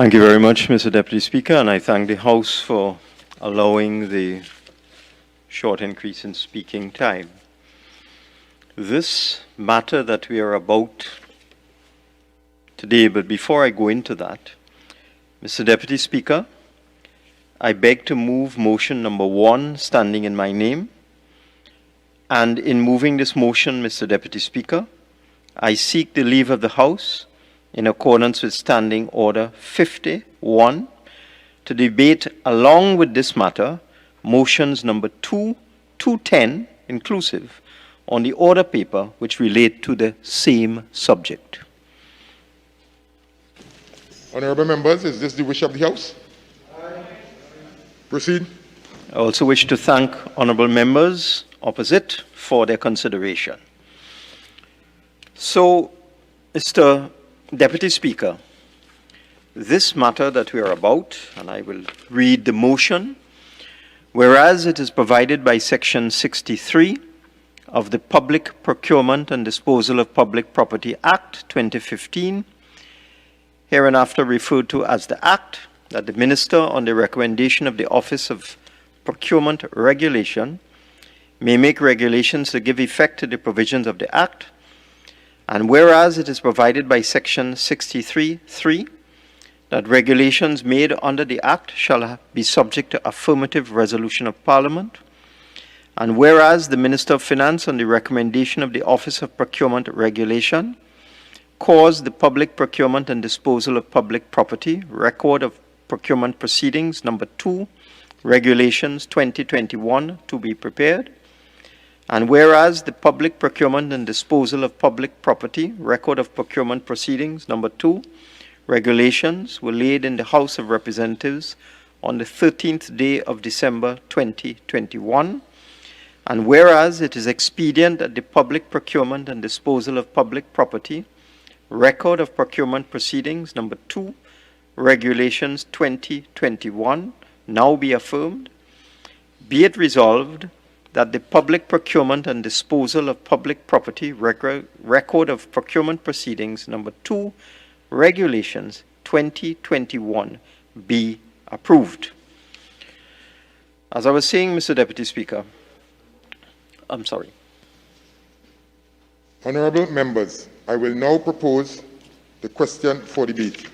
Thank you very much, Mr. Deputy Speaker, and I thank the House for allowing the short increase in speaking time. This matter that we are about today, but before I go into that, Mr. Deputy Speaker, I beg to move motion number 1, standing in my name. And in moving this motion, Mr. Deputy Speaker, I seek the leave of the House in accordance with Standing Order 51 to debate along with this matter motions number 2 to 10 inclusive on the order paper which relate to the same subject. Honourable members, is this the wish of the House? Aye. Proceed. I also wish to thank honourable members opposite for their consideration. So, Mr. Deputy Speaker, this matter that we are about, and I will read the motion, whereas it is provided by Section 63 of the Public Procurement and Disposal of Public Property Act 2015, hereinafter referred to as the Act, that the Minister, on the recommendation of the Office of Procurement Regulation, may make regulations to give effect to the provisions of the Act, and whereas it is provided by Section 63(3) that regulations made under the Act shall be subject to affirmative resolution of Parliament, and whereas the Minister of Finance, on the recommendation of the Office of Procurement Regulation, caused the Public Procurement and Disposal of Public Property Record of Procurement Proceedings number 2, Regulations 2021 to be prepared, and whereas the Public Procurement and Disposal of Public Property Record of Procurement Proceedings number 2, Regulations were laid in the House of Representatives on the 13th day of December 2021, and whereas it is expedient that the Public Procurement and Disposal of Public Property Record of Procurement Proceedings number 2, Regulations 2021 now be affirmed, be it resolved that the Public Procurement and Disposal of Public Property Record of Procurement Proceedings number 2, Regulations 2021 be approved. As I was saying, Mr. Deputy Speaker, I'm sorry. Honourable members, I will now propose the question for debate.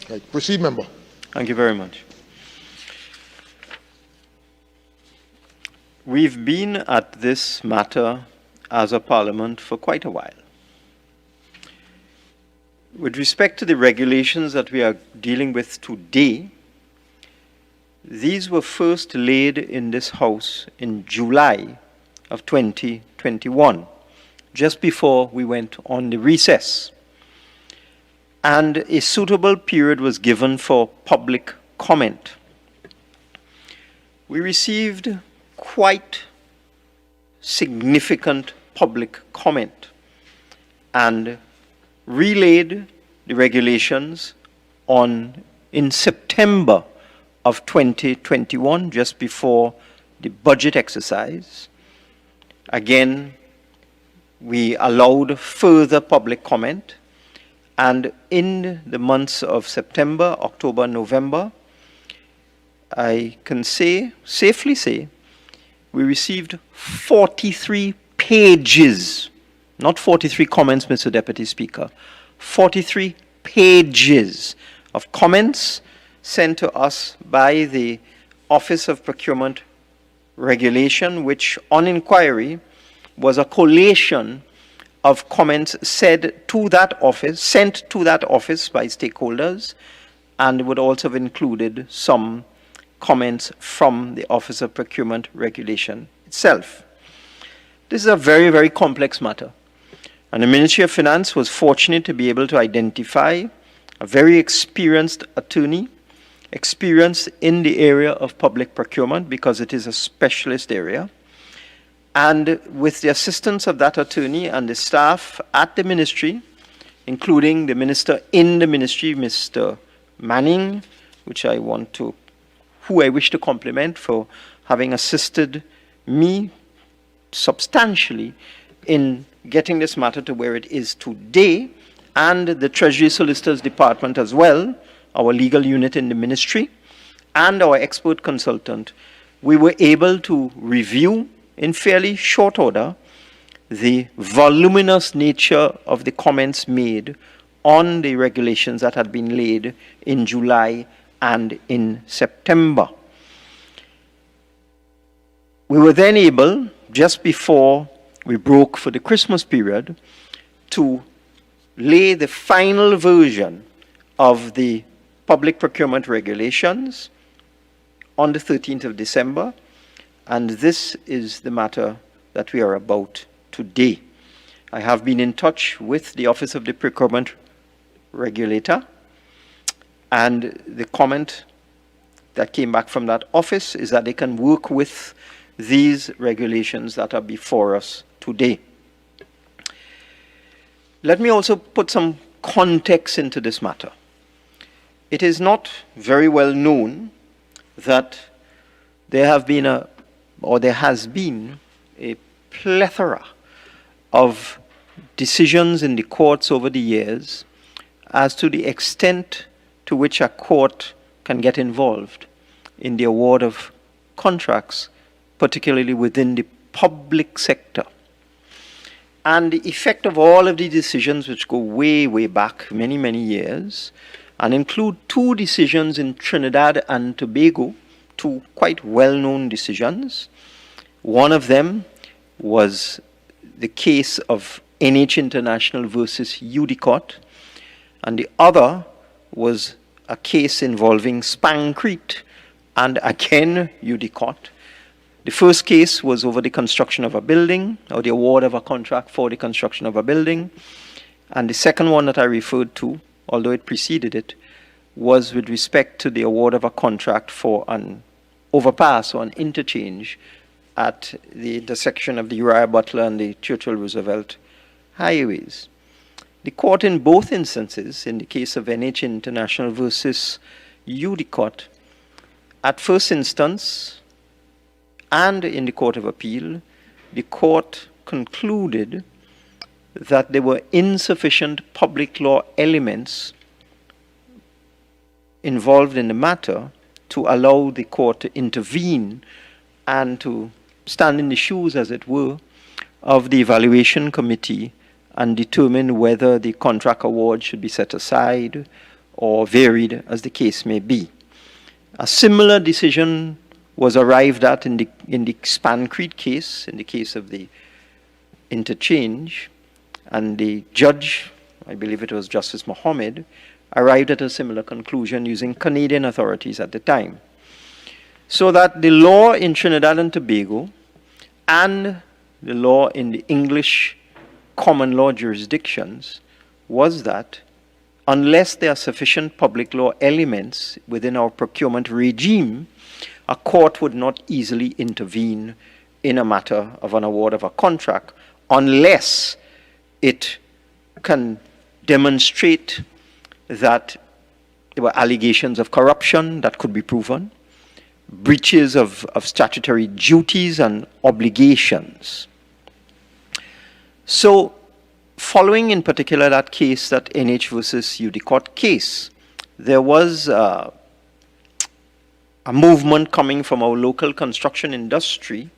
Right. Proceed, member. Thank you very much. We've been at this matter as a parliament for quite a while. With respect to the regulations that we are dealing with today, these were first laid in this House in July of 2021, just before we went on the recess. And a suitable period was given for public comment. We received quite significant public comment and relayed the regulations in September of 2021, just before the budget exercise. Again, we allowed further public comment. And in the months of September, October, November, I can safely say, we received 43 pages, not 43 comments, Mr. Deputy Speaker, 43 pages of comments sent to us by the Office of Procurement Regulation, which on inquiry was a collation of comments sent to that office by stakeholders, and would also have included some comments from the Office of Procurement Regulation itself. This is a very, very complex matter, and the Ministry of Finance was fortunate to be able to identify a very experienced attorney, experienced in the area of public procurement because it is a specialist area. And with the assistance of that attorney and the staff at the ministry, including the minister in the ministry, Mr. Manning, who I wish to compliment for having assisted me substantially in getting this matter to where it is today, and the Treasury Solicitors Department as well, our legal unit in the ministry, and our expert consultant. We were able to review in fairly short order the voluminous nature of the comments made on the regulations that had been laid in July and in September. We were then able, just before we broke for the Christmas period, to lay the final version of the public procurement regulations on the 13th of December, and this is the matter that we are about today. I have been in touch with the Office of the Procurement Regulator, and the comment that came back from that office is that they can work with these regulations that are before us today. Let me also put some context into this matter. It is not very well known that there has been a plethora of decisions in the courts over the years as to the extent to which a court can get involved in the award of contracts, particularly within the public sector. And the effect of all of the decisions, which go way, way back many, many years, and include two decisions in Trinidad and Tobago, two quite well-known decisions. One of them was the case of NH International versus Udicot, and the other was a case involving Spancrete and again Udicot. The first case was over the construction of a building, or the award of a contract for the construction of a building. And the second one that I referred to, although it preceded it, was with respect to the award of a contract for an overpass or an interchange at the intersection of the Uriah Butler and the Churchill Roosevelt highways. The court in both instances, in the case of NH International versus Udicot, at first instance, and in the Court of Appeal, the court concluded that there were insufficient public law elements involved in the matter to allow the court to intervene and to stand in the shoes, as it were, of the evaluation committee and determine whether the contract award should be set aside or varied, as the case may be. A similar decision was arrived at in the Spancrete case, in the case of the interchange, and the judge, I believe it was Justice Mohammed, arrived at a similar conclusion using Canadian authorities at the time. So that the law in Trinidad and Tobago and the law in the English common law jurisdictions was that unless there are sufficient public law elements within our procurement regime, a court would not easily intervene in a matter of an award of a contract unless it can demonstrate that there were allegations of corruption that could be proven, breaches of statutory duties and obligations. So, following in particular that case, that NH versus Udicot case, there was a movement coming from our local construction industry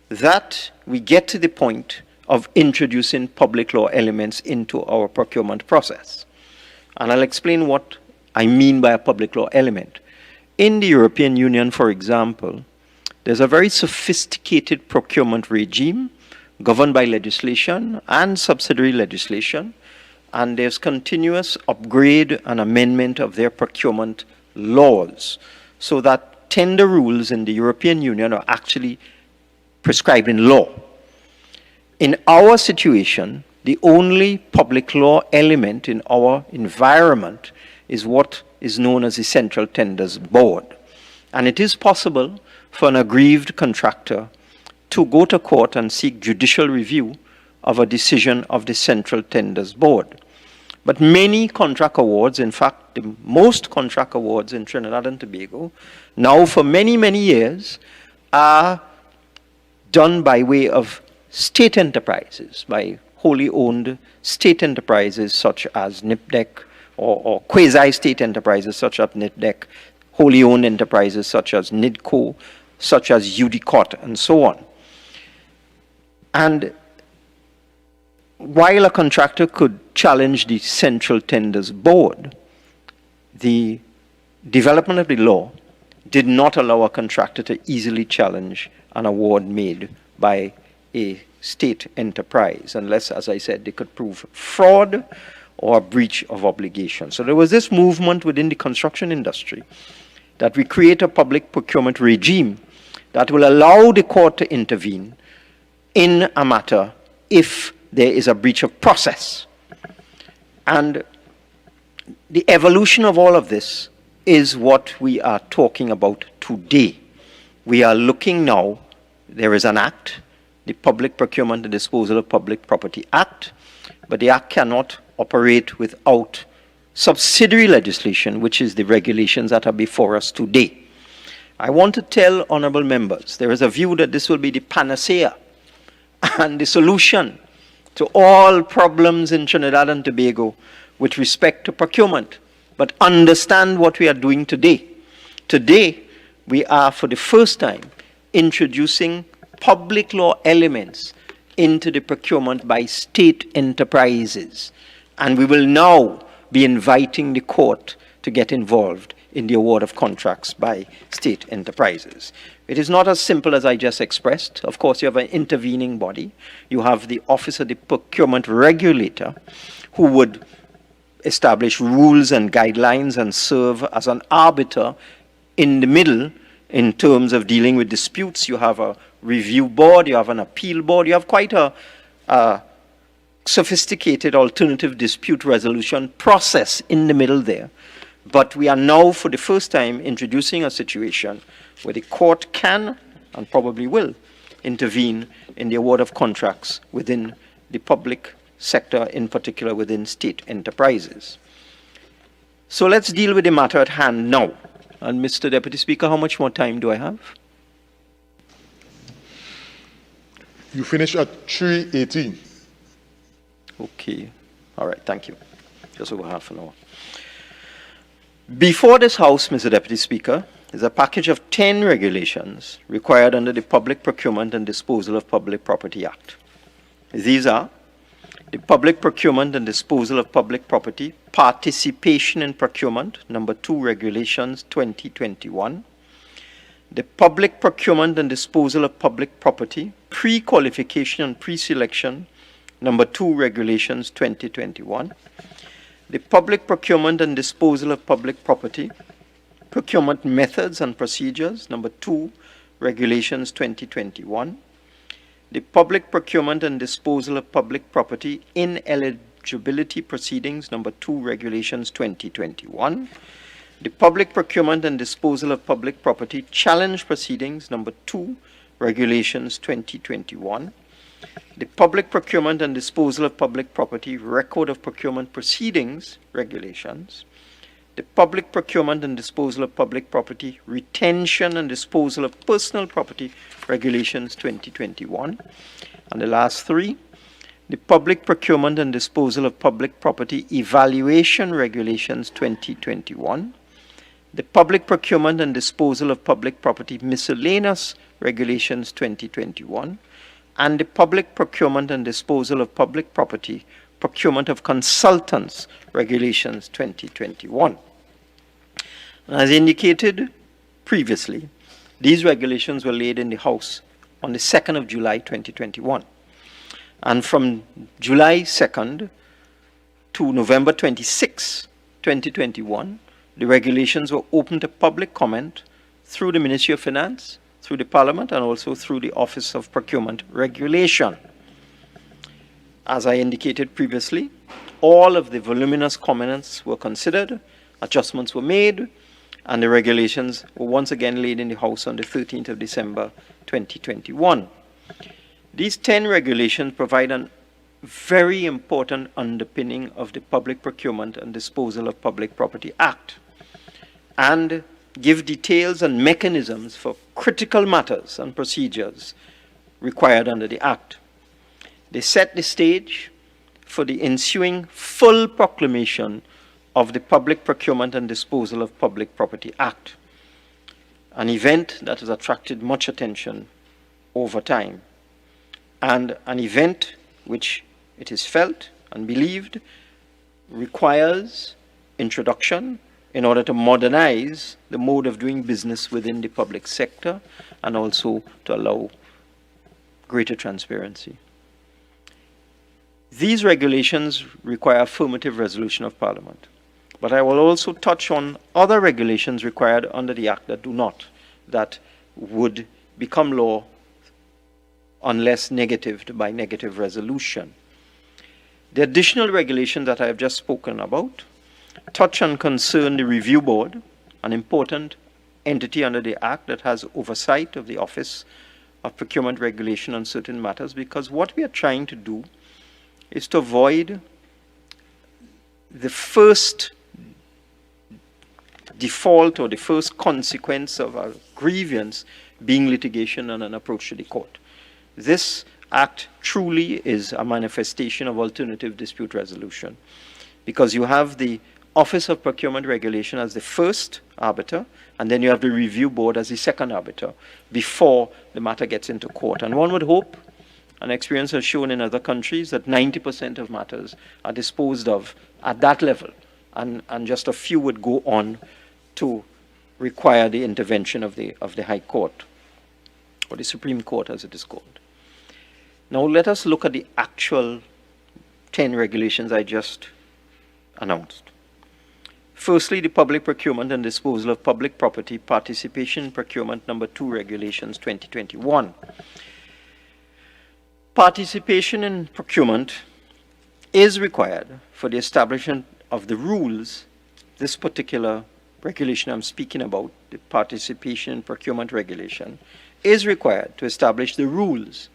that we get to the point of introducing public law elements into our procurement process. And I'll explain what I mean by a public law element. In the European Union, for example, there's a very sophisticated procurement regime governed by legislation and subsidiary legislation, and there's continuous upgrade and amendment of their procurement laws, so that tender rules in the European Union are actually prescribed in law. In our situation, the only public law element in our environment is what is known as the Central Tenders Board. And it is possible for an aggrieved contractor to go to court and seek judicial review of a decision of the Central Tenders Board. But many contract awards, in fact, the most contract awards in Trinidad and Tobago, now for many, many years, are done by way of state enterprises, by wholly owned state enterprises such as NIPDEC, or quasi-state enterprises such as NIPDEC, wholly owned enterprises such as NIDCO, such as UDCOT, and so on. And while a contractor could challenge the Central Tenders Board, the development of the law did not allow a contractor to easily challenge an award made by a state enterprise, unless, as I said, they could prove fraud or breach of obligation. So there was this movement within the construction industry that we create a public procurement regime that will allow the court to intervene in a matter if there is a breach of process. And the evolution of all of this is what we are talking about today. We are looking now, there is an act, the Public Procurement and Disposal of Public Property Act, but the act cannot operate without subsidiary legislation, which is the regulations that are before us today. I want to tell honourable members, there is a view that this will be the panacea and the solution to all problems in Trinidad and Tobago with respect to procurement. But understand what we are doing today. Today, we are for the first time introducing public law elements into the procurement by state enterprises. And we will now be inviting the court to get involved in the award of contracts by state enterprises. It is not as simple as I just expressed. Of course, you have an intervening body. You have the Office of the Procurement Regulator, who would establish rules and guidelines and serve as an arbiter in the middle in terms of dealing with disputes. You have a review board, you have an appeal board, you have quite a sophisticated alternative dispute resolution process in the middle there. But we are now, for the first time, introducing a situation where the court can, and probably will, intervene in the award of contracts within the public sector, in particular within state enterprises. So let's deal with the matter at hand now. And Mr. Deputy Speaker, how much more time do I have? You finish at 3:18. Okay. All right, thank you. Just over half an hour. Before this House, Mr. Deputy Speaker, is a package of 10 regulations required under the Public Procurement and Disposal of Public Property Act. These are the Public Procurement and Disposal of Public Property Participation in Procurement, number 2, Regulations 2021. The Public Procurement and Disposal of Public Property Pre-Qualification and Pre-Selection, number 2, Regulations 2021. The Public Procurement and Disposal of Public Property Procurement Methods and Procedures, number 2, Regulations 2021. The Public Procurement and Disposal of Public Property Ineligibility Proceedings, number 2, Regulations 2021. The Public Procurement and Disposal of Public Property Challenge Proceedings, number 2, Regulations 2021. The Public Procurement and Disposal of Public Property Record of Procurement Proceedings, Regulations. The Public Procurement and Disposal of Public Property Retention and Disposal of Personal Property, Regulations 2021. And the last 3, the Public Procurement and Disposal of Public Property Evaluation Regulations 2021. The Public Procurement and Disposal of Public Property Miscellaneous Regulations 2021. And the Public Procurement and Disposal of Public Property Procurement of Consultants Regulations 2021. As indicated previously, these regulations were laid in the House on the 2nd of July 2021. And from July 2nd to November 26, 2021, the regulations were open to public comment through the Ministry of Finance, through the Parliament, and also through the Office of Procurement Regulation. As I indicated previously, all of the voluminous comments were considered, adjustments were made, and the regulations were once again laid in the House on the 13th of December 2021. These 10 regulations provide a very important underpinning of the Public Procurement and Disposal of Public Property Act, and give details and mechanisms for critical matters and procedures required under the Act. They set the stage for the ensuing full proclamation of the Public Procurement and Disposal of Public Property Act, an event that has attracted much attention over time, and an event which it is felt and believed requires introduction in order to modernize the mode of doing business within the public sector and also to allow greater transparency. These regulations require affirmative resolution of Parliament, but I will also touch on other regulations required under the Act that do not, that would become law unless negatived by negative resolution. The additional regulations that I have just spoken about touch and concern the Review Board, an important entity under the Act that has oversight of the Office of Procurement Regulation on certain matters, because what we are trying to do is to avoid the first default or the first consequence of a grievance being litigation and an approach to the court. This Act truly is a manifestation of alternative dispute resolution, because you have the Office of Procurement Regulation as the first arbiter, and then you have the Review Board as the second arbiter before the matter gets into court. And one would hope, and experience has shown in other countries, that 90% of matters are disposed of at that level, and just a few would go on to require the intervention of the High Court, or the Supreme Court as it is called. Now let us look at the actual 10 regulations I just announced. Firstly, the Public Procurement and Disposal of Public Property Participation Procurement Number 2 Regulations 2021. Participation in procurement is required for the establishment of the rules. This particular regulation I'm speaking about, the Participation in Procurement Regulation, is required to establish the rules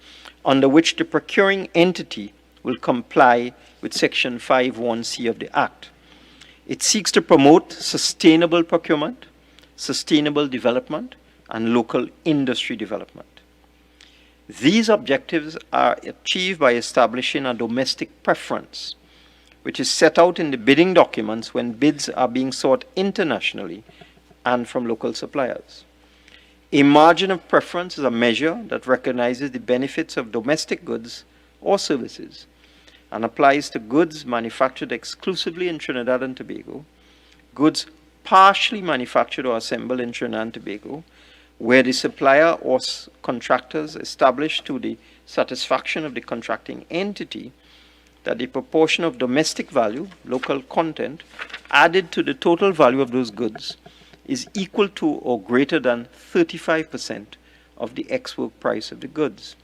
under which the procuring entity will comply with Section 5(1)(c) of the Act. It seeks to promote sustainable procurement, sustainable development, and local industry development. These objectives are achieved by establishing a domestic preference, which is set out in the bidding documents when bids are being sought internationally and from local suppliers. A margin of preference is a measure that recognizes the benefits of domestic goods or services and applies to goods manufactured exclusively in Trinidad and Tobago, goods partially manufactured or assembled in Trinidad and Tobago, where the supplier or contractors established to the satisfaction of the contracting entity that the proportion of domestic value, local content, added to the total value of those goods is equal to or greater than 35% of the ex-work price of the goods.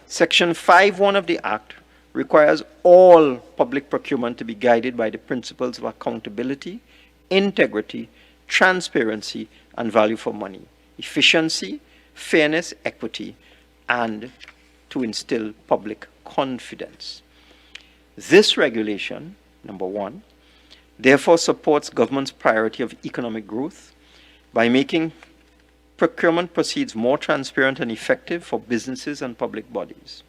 Section 5(1) of the Act requires all public procurement to be guided by the principles of accountability, integrity, transparency, and value for money, efficiency, fairness, equity, and to instill public confidence. This regulation, number 1, therefore supports government's priority of economic growth by making procurement proceeds more transparent and effective for businesses and public bodies.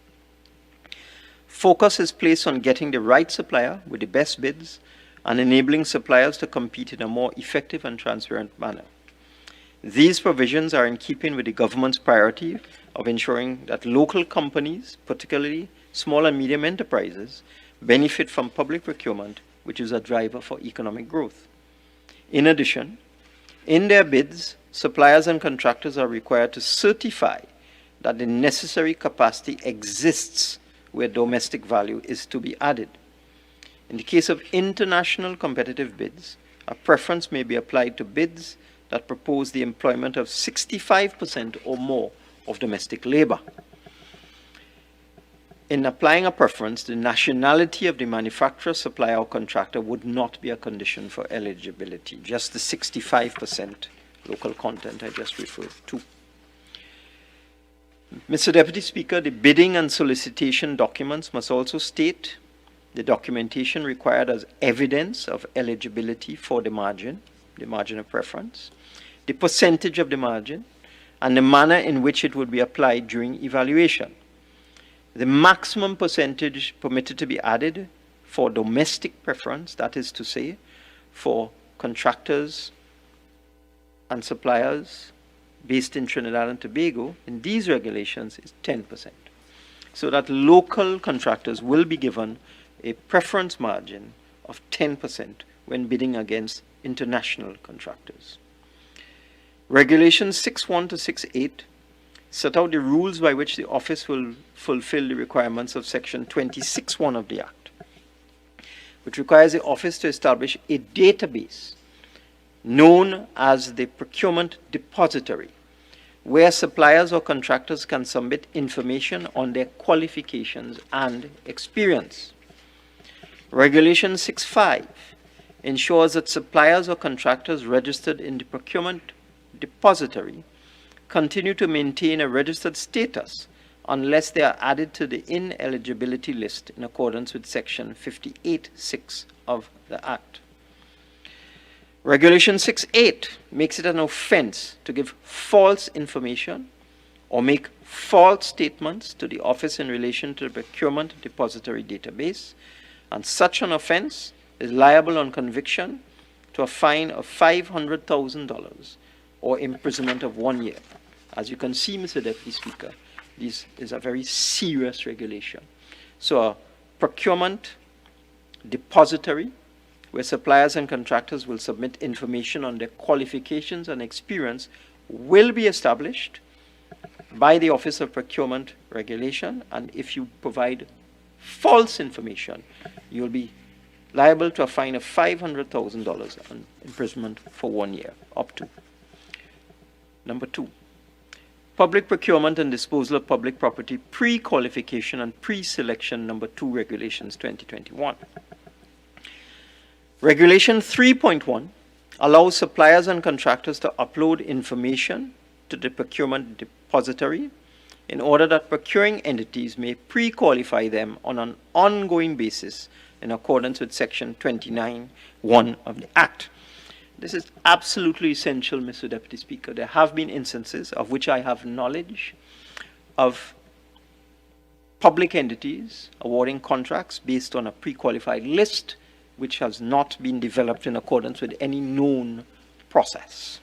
Focus is placed on getting the right supplier with the best bids and enabling suppliers to compete in a more effective and transparent manner. These provisions are in keeping with the government's priority of ensuring that local companies, particularly small and medium enterprises, benefit from public procurement, which is a driver for economic growth. In addition, in their bids, suppliers and contractors are required to certify that the necessary capacity exists where domestic value is to be added. In the case of international competitive bids, a preference may be applied to bids that propose the employment of 65% or more of domestic labor. In applying a preference, the nationality of the manufacturer, supplier, or contractor would not be a condition for eligibility, just the 65% local content I just referred to. Mr. Deputy Speaker, the bidding and solicitation documents must also state the documentation required as evidence of eligibility for the margin of preference, the percentage of the margin, and the manner in which it would be applied during evaluation. The maximum percentage permitted to be added for domestic preference, that is to say, for contractors and suppliers based in Trinidad and Tobago, in these regulations is 10%. So that local contractors will be given a preference margin of 10% when bidding against international contractors. Regulations 6.1 to 6.8 set out the rules by which the office will fulfill the requirements of Section 26.1 of the Act, which requires the office to establish a database known as the Procurement Depository, where suppliers or contractors can submit information on their qualifications and experience. Regulation 6.5 ensures that suppliers or contractors registered in the Procurement Depository continue to maintain a registered status unless they are added to the ineligibility list in accordance with Section 58.6 of the Act. Regulation 6.8 makes it an offense to give false information or make false statements to the office in relation to the Procurement Depository database, and such an offense is liable on conviction to a fine of $500,000 or imprisonment of 1 year. As you can see, Mr. Deputy Speaker, this is a very serious regulation. So a procurement depository where suppliers and contractors will submit information on their qualifications and experience will be established by the Office of Procurement Regulation, and if you provide false information, you'll be liable to a fine of $500,000 and imprisonment for 1 year, up to. Number 2, public procurement and disposal of public property pre-qualification and pre-selection, number 2, Regulations 2021. Regulation 3.1 allows suppliers and contractors to upload information to the procurement depository in order that procuring entities may pre-qualify them on an ongoing basis in accordance with Section 29.1 of the Act. This is absolutely essential, Mr. Deputy Speaker. There have been instances of which I have knowledge of public entities awarding contracts based on a pre-qualified list which has not been developed in accordance with any known process.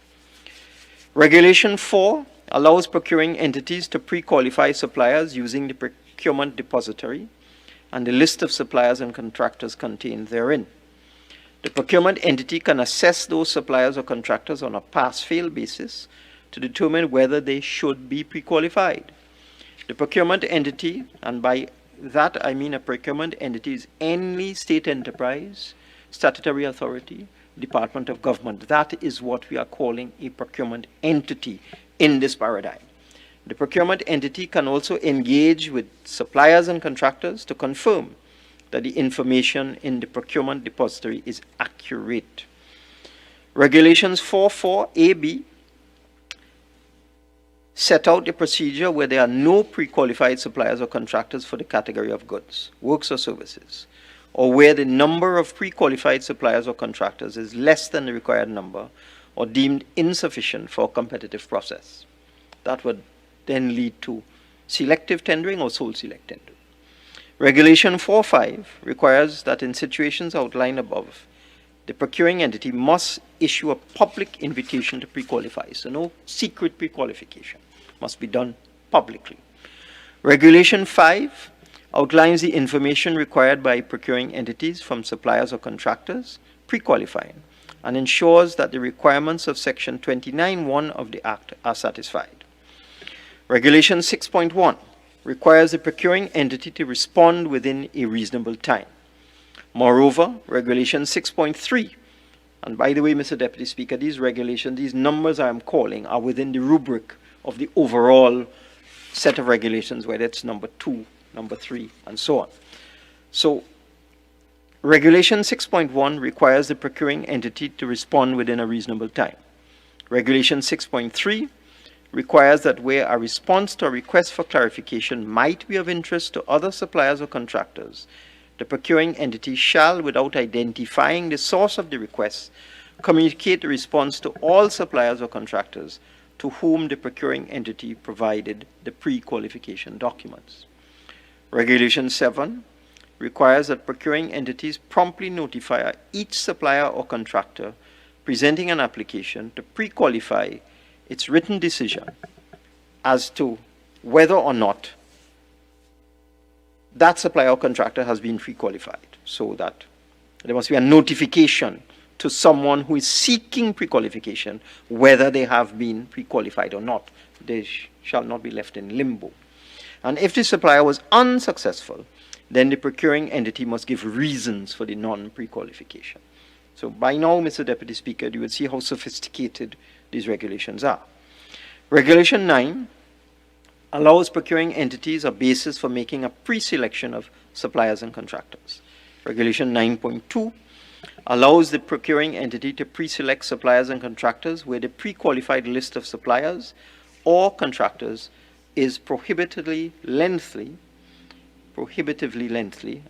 Regulation 4 allows procuring entities to pre-qualify suppliers using the procurement depository and the list of suppliers and contractors contained therein. The procurement entity can assess those suppliers or contractors on a pass-fail basis to determine whether they should be pre-qualified. The procurement entity, and by that I mean a procurement entity, is any state enterprise, statutory authority, department of government. That is what we are calling a procurement entity in this paradigm. The procurement entity can also engage with suppliers and contractors to confirm that the information in the procurement depository is accurate. Regulations 4.4 set out the procedure where there are no pre-qualified suppliers or contractors for the category of goods, works or services, or where the number of pre-qualified suppliers or contractors is less than the required number or deemed insufficient for a competitive process. That would then lead to selective tendering or sole select tendering. Regulation 4.5 requires that in situations outlined above, the procuring entity must issue a public invitation to pre-qualify. So no secret pre-qualification, must be done publicly. Regulation 5 outlines the information required by procuring entities from suppliers or contractors pre-qualifying and ensures that the requirements of Section 29.1 of the Act are satisfied. Regulation 6.1 requires the procuring entity to respond within a reasonable time. Moreover, Regulation 6.3, and by the way, Mr. Deputy Speaker, these regulations, these numbers I am calling are within the rubric of the overall set of regulations, whether it's number 2, number 3, and so on. So, Regulation 6.1 requires the procuring entity to respond within a reasonable time. Regulation 6.3 requires that where a response to a request for clarification might be of interest to other suppliers or contractors, the procuring entity shall, without identifying the source of the request, communicate the response to all suppliers or contractors to whom the procuring entity provided the pre-qualification documents. Regulation 7 requires that procuring entities promptly notify each supplier or contractor presenting an application to pre-qualify its written decision as to whether or not that supplier or contractor has been pre-qualified, so that there must be a notification to someone who is seeking pre-qualification whether they have been pre-qualified or not. They shall not be left in limbo. And if the supplier was unsuccessful, then the procuring entity must give reasons for the non-pre-qualification. So by now, Mr. Deputy Speaker, you will see how sophisticated these regulations are. Regulation 9 allows procuring entities a basis for making a pre-selection of suppliers and contractors. Regulation 9.2 allows the procuring entity to pre-select suppliers and contractors where the pre-qualified list of suppliers or contractors is prohibitively lengthy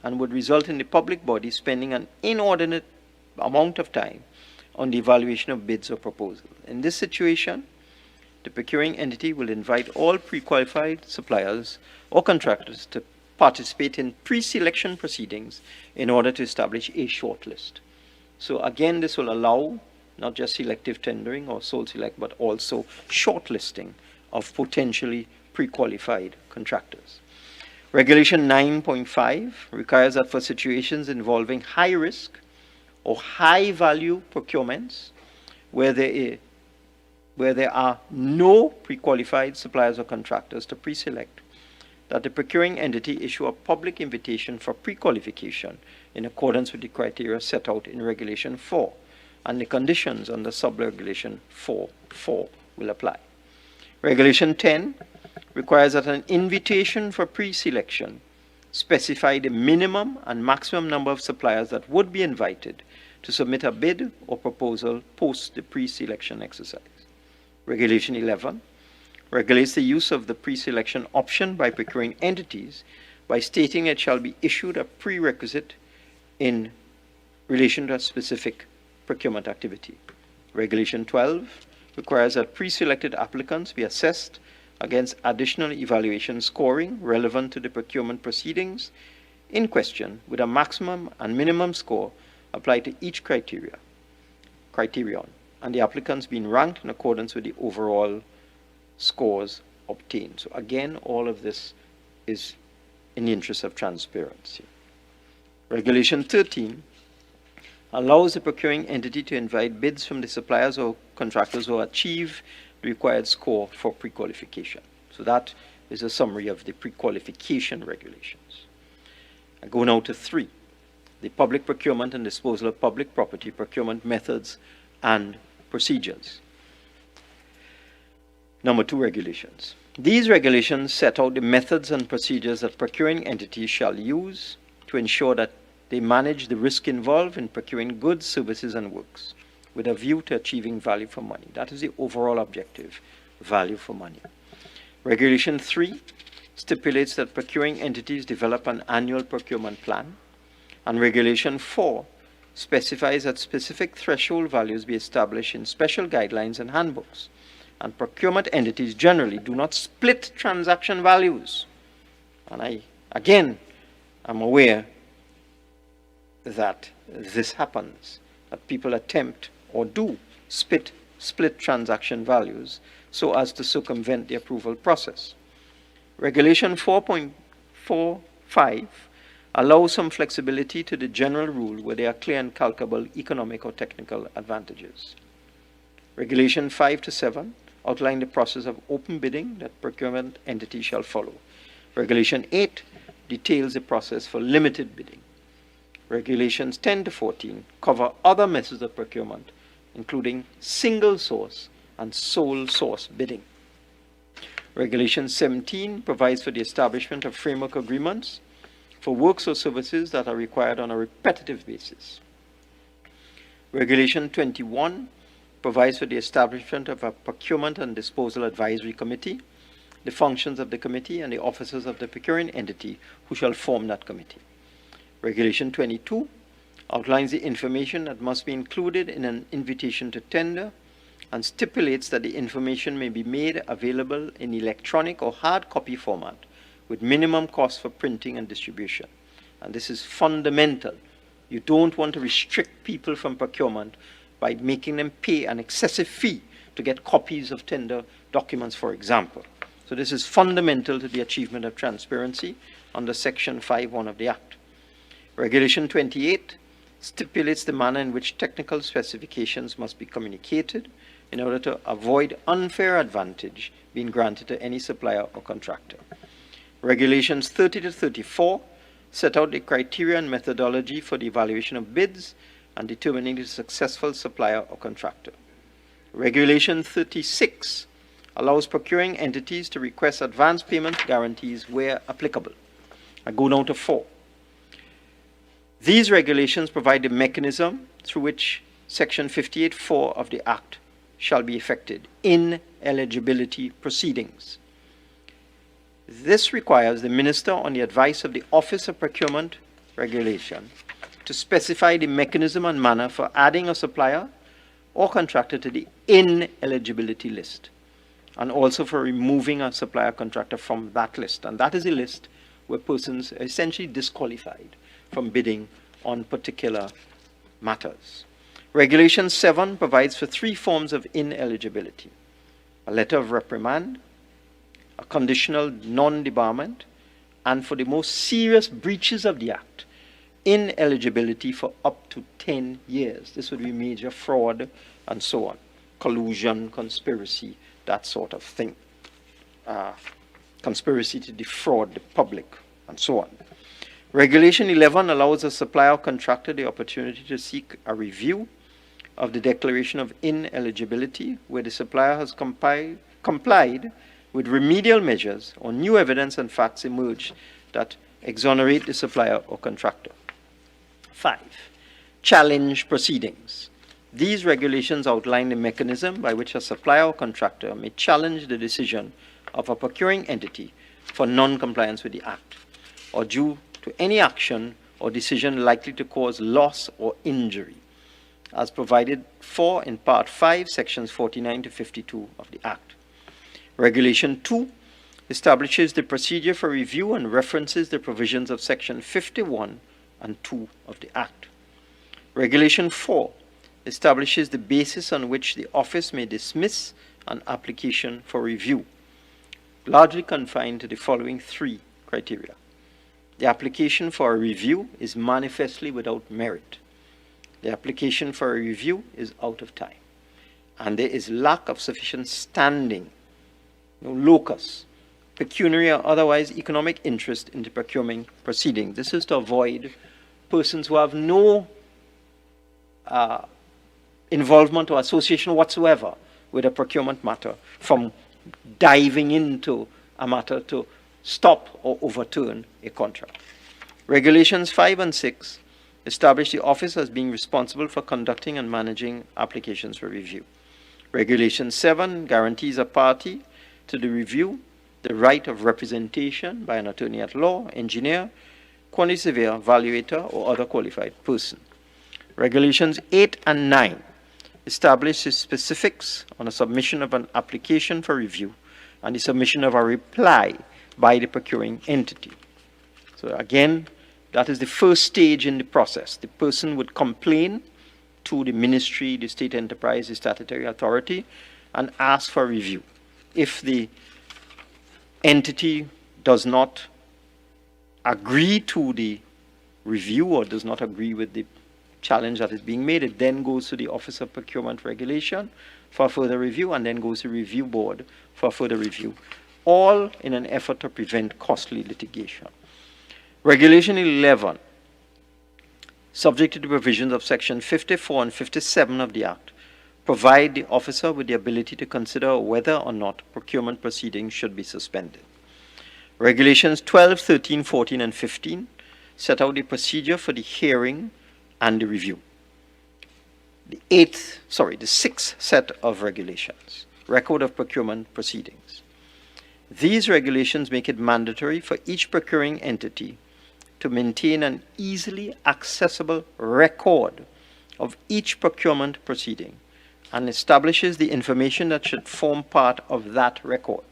and would result in the public body spending an inordinate amount of time on the evaluation of bids or proposals. In this situation, the procuring entity will invite all pre-qualified suppliers or contractors to participate in pre-selection proceedings in order to establish a shortlist. So again, this will allow not just selective tendering or sole select, but also shortlisting of potentially pre-qualified contractors. Regulation 9.5 requires that for situations involving high risk or high value procurements where there are no pre-qualified suppliers or contractors to pre-select, that the procuring entity issue a public invitation for pre-qualification in accordance with the criteria set out in Regulation 4, and the conditions under Sub-Regulation 4.4 will apply. Regulation 10 requires that an invitation for pre-selection specify the minimum and maximum number of suppliers that would be invited to submit a bid or proposal post the pre-selection exercise. Regulation 11 regulates the use of the pre-selection option by procuring entities by stating it shall be issued a prerequisite in relation to a specific procurement activity. Regulation 12 requires that pre-selected applicants be assessed against additional evaluation scoring relevant to the procurement proceedings in question, with a maximum and minimum score applied to each criterion, and the applicants being ranked in accordance with the overall scores obtained. So again, all of this is in the interest of transparency. Regulation 13 allows the procuring entity to invite bids from the suppliers or contractors who achieve the required score for pre-qualification. So that is a summary of the pre-qualification regulations. I go now to 3, the public procurement and disposal of public property procurement methods and procedures. Number 2, regulations. These regulations set out the methods and procedures that procuring entities shall use to ensure that they manage the risk involved in procuring goods, services, and works with a view to achieving value for money. That is the overall objective, value for money. Regulation 3 stipulates that procuring entities develop an annual procurement plan, and Regulation 4 specifies that specific threshold values be established in special guidelines and handbooks, and procurement entities generally do not split transaction values. And I'm aware that this happens, that people attempt or do split transaction values so as to circumvent the approval process. Regulation 4.45 allows some flexibility to the general rule where there are clear and calculable economic or technical advantages. Regulation 5 to 7 outline the process of open bidding that procurement entities shall follow. Regulation 8 details the process for limited bidding. Regulations 10 to 14 cover other methods of procurement, including single source and sole source bidding. Regulation 17 provides for the establishment of framework agreements for works or services that are required on a repetitive basis. Regulation 21 provides for the establishment of a Procurement and Disposal Advisory Committee, the functions of the committee, and the officers of the procuring entity who shall form that committee. Regulation 22 outlines the information that must be included in an invitation to tender and stipulates that the information may be made available in electronic or hard copy format with minimum cost for printing and distribution. And this is fundamental. You don't want to restrict people from procurement by making them pay an excessive fee to get copies of tender documents, for example. So this is fundamental to the achievement of transparency under Section 5.1 of the Act. Regulation 28 stipulates the manner in which technical specifications must be communicated in order to avoid unfair advantage being granted to any supplier or contractor. Regulations 30 to 34 set out the criteria and methodology for the evaluation of bids and determining the successful supplier or contractor. Regulation 36 allows procuring entities to request advance payment guarantees where applicable. I go down to 4. These regulations provide the mechanism through which Section 58.4 of the Act shall be effected in eligibility proceedings. This requires the Minister, on the advice of the Office of Procurement Regulation, to specify the mechanism and manner for adding a supplier or contractor to the ineligibility list, and also for removing a supplier contractor from that list. And that is a list where persons are essentially disqualified from bidding on particular matters. Regulation 7 provides for 3 forms of ineligibility: a letter of reprimand, a conditional non-debarment, and for the most serious breaches of the Act, ineligibility for up to 10 years. This would be major fraud and so on, collusion, conspiracy, that sort of thing, conspiracy to defraud the public, and so on. Regulation 11 allows a supplier or contractor the opportunity to seek a review of the declaration of ineligibility where the supplier has complied with remedial measures or new evidence and facts emerge that exonerate the supplier or contractor. 5. Challenge proceedings. These regulations outline the mechanism by which a supplier or contractor may challenge the decision of a procuring entity for non-compliance with the Act or due to any action or decision likely to cause loss or injury, as provided for in Part 5, Sections 49 to 52 of the Act. Regulation 2 establishes the procedure for review and references the provisions of Section 51 and 2 of the Act. Regulation 4 establishes the basis on which the office may dismiss an application for review, largely confined to the following 3 criteria. The application for a review is manifestly without merit. The application for a review is out of time. And there is lack of sufficient standing, no locus, pecuniary or otherwise economic interest in the procurement proceeding. This is to avoid persons who have no involvement or association whatsoever with a procurement matter from diving into a matter to stop or overturn a contract. Regulations 5 and 6 establish the office as being responsible for conducting and managing applications for review. Regulation 7 guarantees a party to the review the right of representation by an attorney at law, engineer, quantity surveyor, valuator, or other qualified person. Regulations 8 and 9 establish the specifics on the submission of an application for review and the submission of a reply by the procuring entity. So again, that is the first stage in the process. The person would complain to the ministry, the state enterprise, the statutory authority, and ask for review. If the entity does not agree to the review or does not agree with the challenge that is being made, it then goes to the Office of Procurement Regulation for further review and then goes to Review Board for further review, all in an effort to prevent costly litigation. Regulation 11, subject to the provisions of Section 54 and 57 of the Act, provide the officer with the ability to consider whether or not procurement proceedings should be suspended. Regulations 12, 13, 14, and 15 set out the procedure for the hearing and the review. the sixth set of regulations, record of procurement proceedings. These regulations make it mandatory for each procuring entity to maintain an easily accessible record of each procurement proceeding and establishes the information that should form part of that record.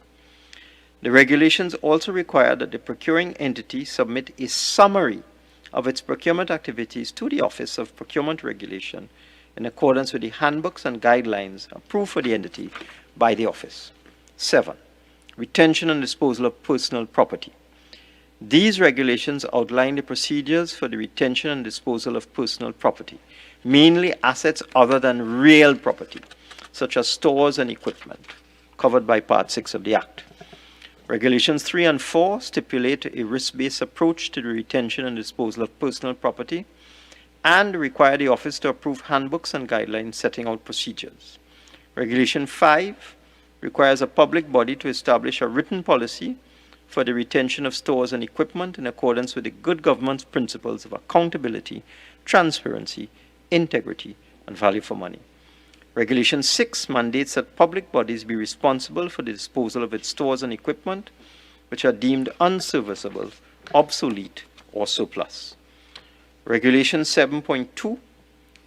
The regulations also require that the procuring entity submit a summary of its procurement activities to the Office of Procurement Regulation in accordance with the handbooks and guidelines approved for the entity by the office. 7. Retention and disposal of personal property. These regulations outline the procedures for the retention and disposal of personal property, mainly assets other than real property, such as stores and equipment, covered by Part 6 of the Act. Regulations 3 and 4 stipulate a risk-based approach to the retention and disposal of personal property and require the office to approve handbooks and guidelines setting out procedures. Regulation 5 requires a public body to establish a written policy for the retention of stores and equipment in accordance with the good governance principles of accountability, transparency, integrity, and value for money. Regulation 6 mandates that public bodies be responsible for the disposal of its stores and equipment which are deemed unserviceable, obsolete, or surplus. Regulation 7.2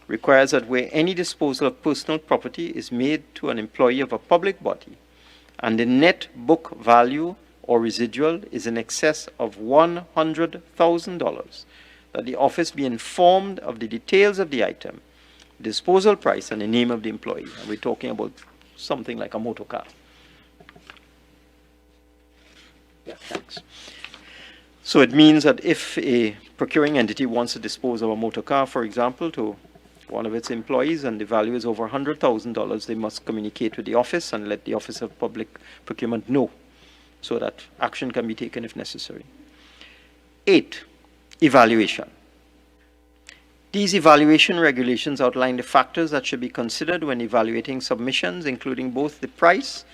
requires that where any disposal of personal property is made to an employee of a public body and the net book value or residual is in excess of $100,000, that the office be informed of the details of the item, disposal price, and the name of the employee. And we're talking about something like a motor car. Yeah, thanks. So it means that if a procuring entity wants to dispose of a motor car, for example, to one of its employees and the value is over $100,000, they must communicate with the office and let the Office of Public Procurement know so that action can be taken if necessary. 8. Evaluation. These evaluation regulations outline the factors that should be considered when evaluating submissions, including both the price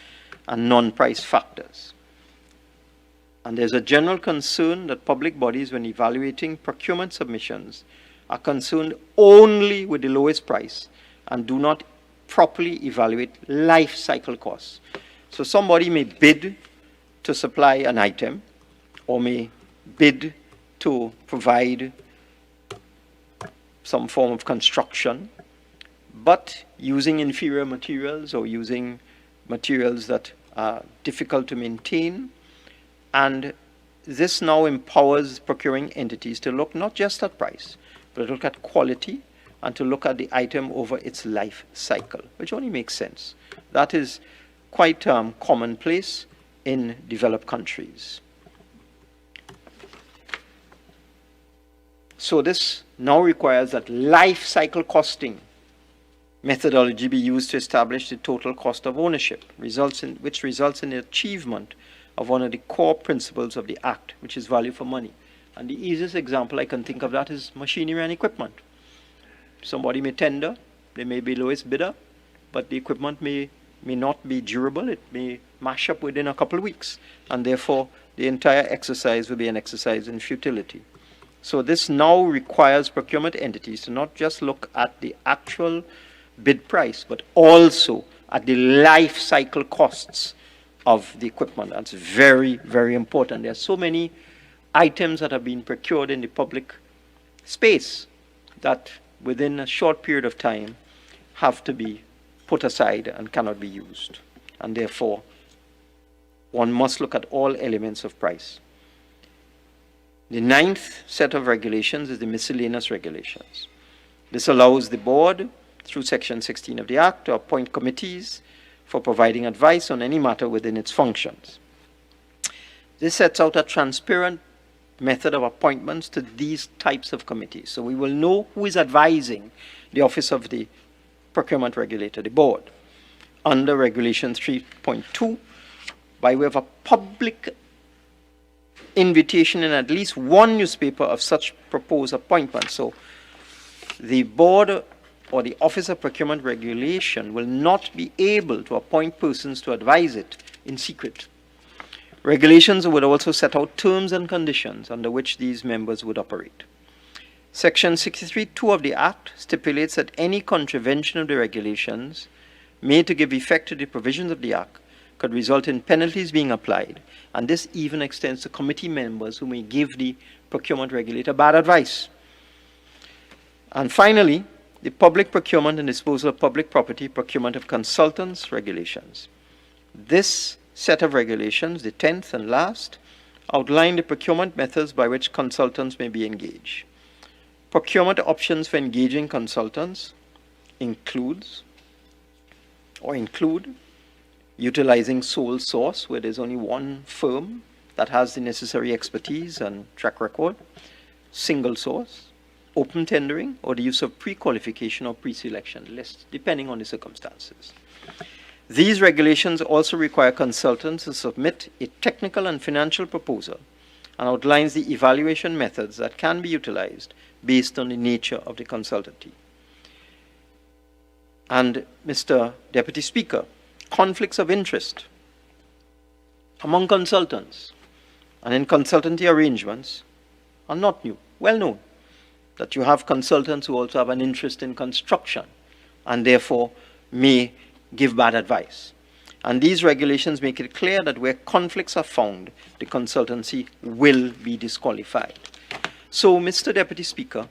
and non-price factors. And there's a general concern that public bodies, when evaluating procurement submissions, are concerned only with the lowest price and do not properly evaluate life cycle costs. So somebody may bid to supply an item or may bid to provide some form of construction, but using inferior materials or using materials that are difficult to maintain. And this now empowers procuring entities to look not just at price, but to look at quality and to look at the item over its life cycle, which only makes sense. That is quite commonplace in developed countries. So this now requires that life cycle costing methodology be used to establish the total cost of ownership, which results in the achievement of one of the core principles of the Act, which is value for money. And the easiest example I can think of that is machinery and equipment. Somebody may tender, they may be lowest bidder, but the equipment may not be durable, it may mash up within a couple of weeks, and therefore the entire exercise will be an exercise in futility. So this now requires procurement entities to not just look at the actual bid price, but also at the life cycle costs of the equipment. That's very, very important. There are so many items that have been procured in the public space that within a short period of time have to be put aside and cannot be used. And therefore, one must look at all elements of price. The 9th set of regulations is the Miscellaneous Regulations. This allows the board, through Section 16 of the Act, to appoint committees for providing advice on any matter within its functions. This sets out a transparent method of appointments to these types of committees. So we will know who is advising the Office of the Procurement Regulator, the board, under Regulation 3.2, by way of a public invitation in at least one newspaper of such proposed appointment. So the board or the Office of Procurement Regulation will not be able to appoint persons to advise it in secret. Regulations would also set out terms and conditions under which these members would operate. Section 63(2) of the Act stipulates that any contravention of the regulations made to give effect to the provisions of the Act could result in penalties being applied, and this even extends to committee members who may give the procurement regulator bad advice. And finally, the Public Procurement and Disposal of Public Property Procurement of Consultants Regulations. This set of regulations, the 10th and last, outline the procurement methods by which consultants may be engaged. Procurement options for engaging consultants include utilizing sole source, where there's only one firm that has the necessary expertise and track record, single source, open tendering, or the use of pre-qualification or pre-selection lists, depending on the circumstances. These regulations also require consultants to submit a technical and financial proposal and outlines the evaluation methods that can be utilized based on the nature of the consultancy. And Mr. Deputy Speaker, conflicts of interest among consultants and in consultancy arrangements are not new, well known, that you have consultants who also have an interest in construction and therefore may give bad advice. And these regulations make it clear that where conflicts are found, the consultancy will be disqualified. So, Mr. Deputy Speaker,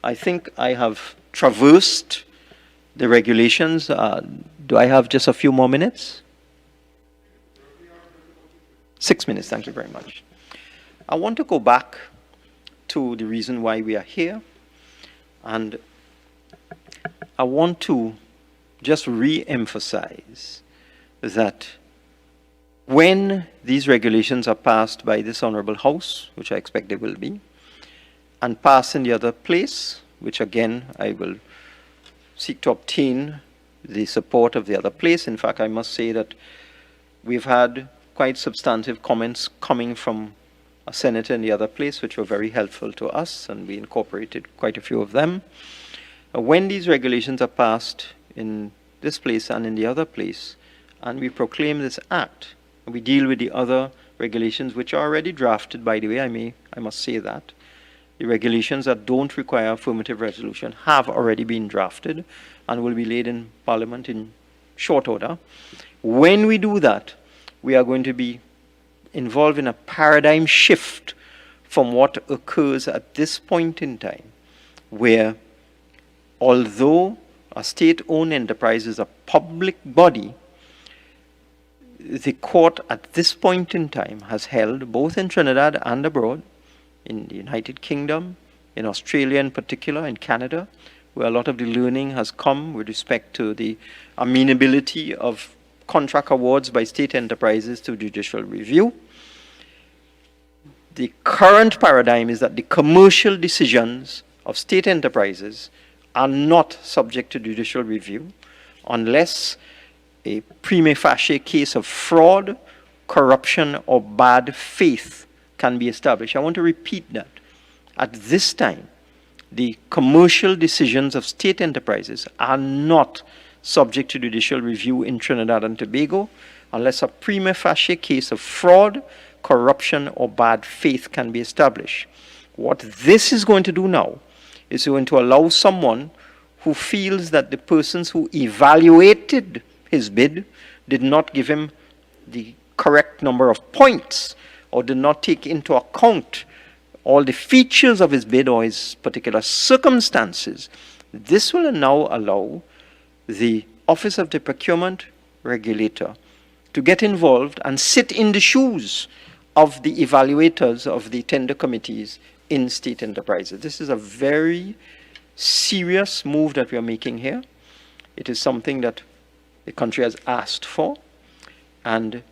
I think I have traversed the regulations. Do I have just a few more minutes? 6 minutes, thank you very much. I want to go back to the reason why we are here, and I want to just re-emphasize that when these regulations are passed by this Honourable House, which I expect they will be, and passed in the other place, which again I will seek to obtain the support of the other place. In fact, I must say that we've had quite substantive comments coming from a senator in the other place, which were very helpful to us, and we incorporated quite a few of them. When these regulations are passed in this place and in the other place, and we proclaim this act, and we deal with the other regulations, which are already drafted, by the way, I must say that. The regulations that don't require affirmative resolution have already been drafted and will be laid in Parliament in short order. When we do that, we are going to be involved in a paradigm shift from what occurs at this point in time, where although a state-owned enterprise is a public body, the court at this point in time has held, both in Trinidad and abroad, in the United Kingdom, in Australia in particular, in Canada, where a lot of the learning has come with respect to the amenability of contract awards by state enterprises to judicial review. The current paradigm is that the commercial decisions of state enterprises are not subject to judicial review unless a prima facie case of fraud, corruption, or bad faith can be established. I want to repeat that. At this time, the commercial decisions of state enterprises are not subject to judicial review in Trinidad and Tobago unless a prima facie case of fraud, corruption, or bad faith can be established. What this is going to do now is going to allow someone who feels that the persons who evaluated his bid did not give him the correct number of points or did not take into account all the features of his bid or his particular circumstances. This will now allow the Office of the Procurement Regulator to get involved and sit in the shoes of the evaluators of the tender committees in state enterprises. This is a very serious move that we are making here. It is something that the country has asked for, and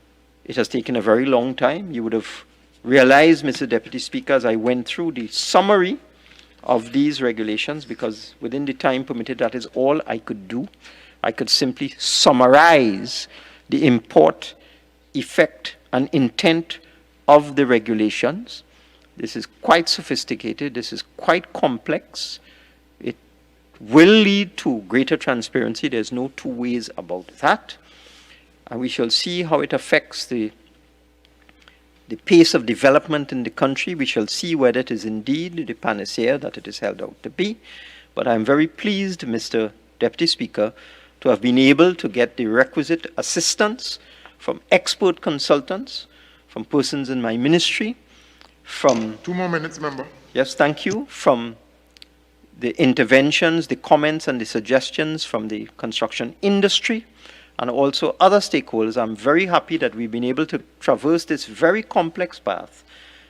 it has taken a very long time. You would have realized, Mr. Deputy Speaker, as I went through the summary of these regulations, because within the time permitted, that is all I could do. I could simply summarize the import, effect, and intent of the regulations. This is quite sophisticated. This is quite complex. It will lead to greater transparency. There's no two ways about that. And we shall see how it affects the the pace of development in the country. We shall see whether it is indeed the panacea that it is held out to be. But I'm very pleased, Mr. Deputy Speaker, to have been able to get the requisite assistance from expert consultants, from persons in my ministry, from... 2 more minutes, member. Yes, thank you. From the interventions, the comments, and the suggestions from the construction industry, and also other stakeholders. I'm very happy that we've been able to traverse this very complex path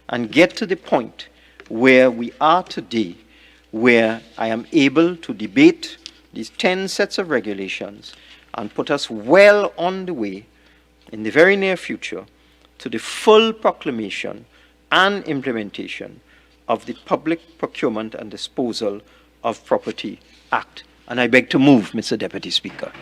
and get to the point where we are today, where I am able to debate these 10 sets of regulations and put us well on the way in the very near future to the full proclamation and implementation of the Public Procurement and Disposal of Property Act. And I beg to move, Mr. Deputy Speaker.